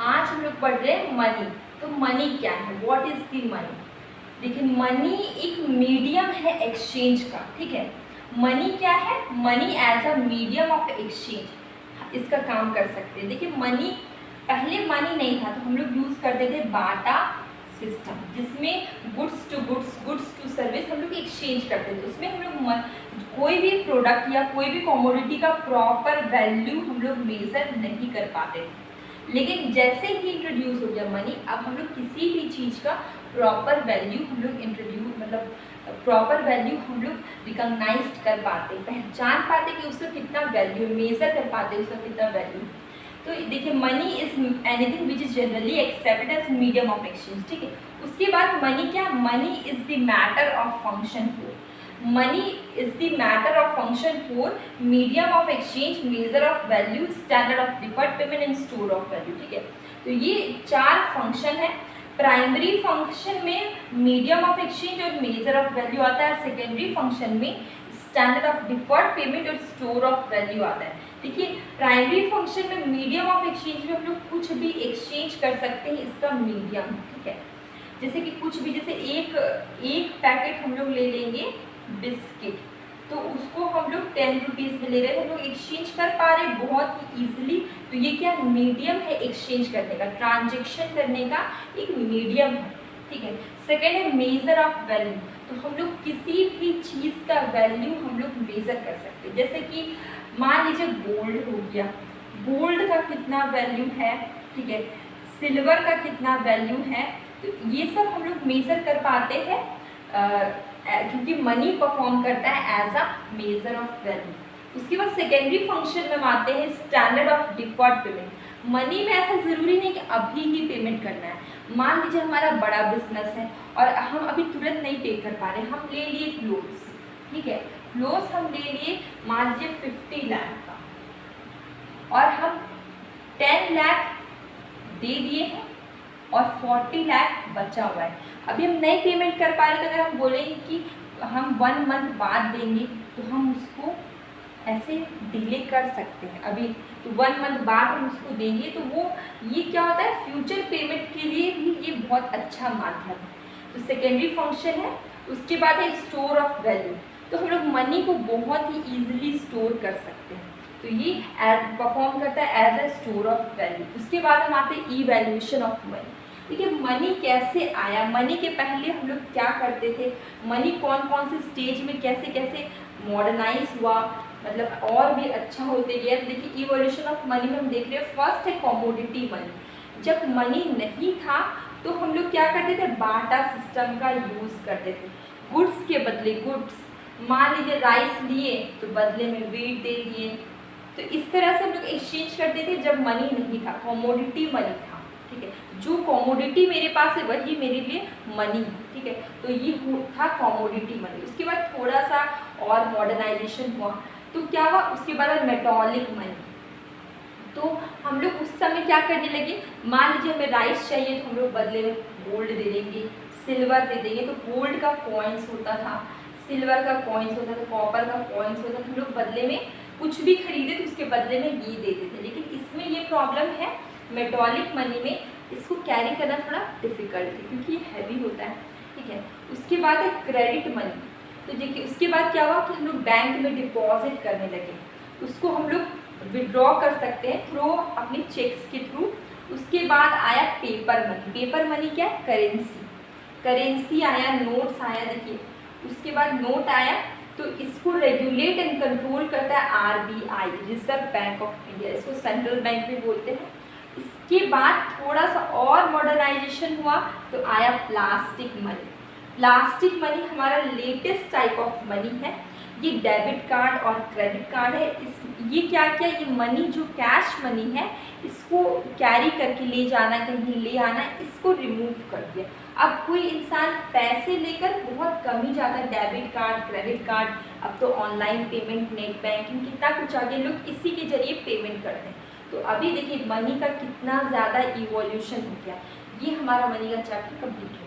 आज हम लोग पढ़ रहे हैं मनी। तो मनी क्या है, व्हाट इज द मनी। देखिए मनी एक मीडियम है एक्सचेंज का, ठीक है। मनी क्या है, money as a medium of exchange इसका काम कर सकते हैं। देखिए मनी, पहले मनी नहीं था तो हम लोग यूज करते थे बाटा सिस्टम, जिसमें गुड्स टू सर्विस हम लोग एक्सचेंज करते थे। उसमें हम लोग कोई भी प्रोडक्ट या कोई भी कमोडिटी का प्रॉपर वैल्यू हम लोग मेजर नहीं कर पाते थे। लेकिन जैसे ही इंट्रोड्यूस हो गया मनी, अब हम लोग किसी भी चीज़ का प्रॉपर वैल्यू हम लोग इंट्रोड्यूस, मतलब प्रॉपर वैल्यू हम लोग रिकॉग्नाइज कर पाते, पहचान पाते कि उसका कितना वैल्यू, मेजर कर पाते उसका कितना वैल्यू। तो देखिए money is anything which is generally accepted as medium of exchange, ठीक है। उसके बाद मनी क्या, money is the matter of function for, money is the matter of function for medium of exchange, measure of value, standard of deferred payment and store of value, ठीक है। तो ये 4 function है। प्राइमरी फंक्शन में medium of exchange और measure of value आता है, secondary function में स्टैंडर्ड ऑफ डिफर्ड पेमेंट और स्टोर ऑफ वैल्यू आता है। देखिए प्राइमरी फंक्शन में मीडियम ऑफ एक्सचेंज में हम लोग कुछ भी एक्सचेंज कर सकते हैं, इसका मीडियम, ठीक है। जैसे कि कुछ भी, जैसे एक पैकेट हम लोग ले लेंगे बिस्किट, तो उसको हम लोग 10 रुपीज़ में ले रहे हैं, हम लोग एक्सचेंज कर पा रहे हैं बहुत ही ईजिली। तो ये क्या मीडियम है एक्सचेंज करने का, ट्रांजेक्शन करने का एक मीडियम है, ठीक है। सेकेंड है मेजर ऑफ वैल्यू, तो हम लोग किसी भी चीज़ का वैल्यू हम लोग मेजर कर सकते हैं। जैसे कि मान लीजिए गोल्ड हो गया, गोल्ड का कितना वैल्यू है, ठीक है, सिल्वर का कितना वैल्यू है, तो ये सब हम लोग मेजर कर पाते हैं क्योंकि मनी परफॉर्म करता है as a measure of value. उसके बाद सेकेंडरी फंक्शन में आते हैं standard of deferred payment. Money में ऐसा ज़रूरी नहीं कि अभी ही पेमेंट करना है। मान लीजिए हमारा बड़ा बिजनेस है और हम अभी तुरंत नहीं पे कर पा रहे, हम ले लिए क्लोथ्स, ठीक है, क्लोथ्स हम ले लिए मान लीजिए 50 लाख का, और हम 10 लाख दे दिए हैं और 40 लाख बचा हुआ है। अभी हम नहीं पेमेंट कर पा रहे, तो अगर हम बोलेंगे कि हम 1 मंथ बाद देंगे, तो हम उसको ऐसे डिले कर सकते हैं। अभी तो 1 मंथ बाद हम उसको देंगे, तो वो ये क्या होता है, फ्यूचर पेमेंट के लिए भी ये बहुत अच्छा माध्यम है। तो सेकेंडरी फंक्शन है। उसके बाद है स्टोर ऑफ वैल्यू, तो हम लोग मनी को बहुत ही ईजिली स्टोर कर सकते हैं, तो ये परफॉर्म करता है as a store of value. उसके बाद हम आते हैं इवैल्यूएशन ऑफ मनी। देखिए मनी कैसे आया, मनी के पहले हम लोग क्या करते थे, मनी कौन कौन से स्टेज में कैसे कैसे मॉडर्नाइज हुआ, मतलब और भी अच्छा होते गया। देखिए इवोल्यूशन ऑफ मनी में हम देख रहे हैं, फर्स्ट है कमोडिटी मनी। जब मनी नहीं था तो हम लोग क्या करते थे, बाटा सिस्टम का यूज़ करते थे। गुड्स के बदले गुड्स, मान लीजिए राइस लिए तो बदले में वीट दे दिए, तो इस तरह से हम लोग एक्सचेंज करते थे जब मनी नहीं था, कमोडिटी मनी था, ठीक है। जो कमोडिटी मेरे पास है वही मेरे लिए मनी है, ठीक है। तो ये था कमोडिटी मनी। उसके बाद थोड़ा सा और मॉडर्नाइजेशन हुआ, तो क्या हुआ, उसके बाद मेटॉलिक मनी। तो हम लोग उस समय क्या करने लगे, मान लीजिए हमें राइस चाहिए तो हम लोग बदले में गोल्ड दे देंगे, सिल्वर दे देंगे। तो गोल्ड का कॉइन्स होता था, सिल्वर का कॉइन्स होता था, कॉपर का कॉइन्स होता था, हम लोग बदले में कुछ भी खरीदे तो उसके बदले में ये देते थे। लेकिन इसमें ये प्रॉब्लम है मेटॉलिक मनी में, इसको कैरी करना थोड़ा डिफिकल्ट है क्योंकि ये हैवी होता है, ठीक है। उसके बाद है क्रेडिट मनी। तो देखिए उसके बाद क्या हुआ कि हम लोग बैंक में डिपॉजिट करने लगे, उसको हम लोग विड्रॉ कर सकते हैं थ्रू अपने चेक्स के थ्रू। उसके बाद आया पेपर मनी। पेपर मनी क्या है, करेंसी, करेंसी आया, नोट्स आया। देखिए उसके बाद नोट आया, तो इसको रेगुलेट एंड कंट्रोल करता है RBI, reserve bank of India, इसको सेंट्रल बैंक भी बोलते हैं। इसके बाद थोड़ा सा और मॉडर्नाइजेशन हुआ तो आया प्लास्टिक मनी। प्लास्टिक मनी हमारा लेटेस्ट टाइप ऑफ मनी है। ये डेबिट कार्ड और क्रेडिट कार्ड है। ये क्या क्या, ये मनी जो कैश मनी है इसको कैरी करके ले जाना, कहीं ले आना, इसको रिमूव कर दिया। अब कोई इंसान पैसे लेकर बहुत कम ही जाता है, डेबिट कार्ड, क्रेडिट कार्ड, अब तो ऑनलाइन पेमेंट, नेट बैंकिंग, कितना कुछ आगे, लोग इसी के जरिए पेमेंट करते हैं। तो अभी देखिए मनी का कितना ज़्यादा इवोल्यूशन हो गया। ये हमारा मनी का चैप्टर कंप्लीट है।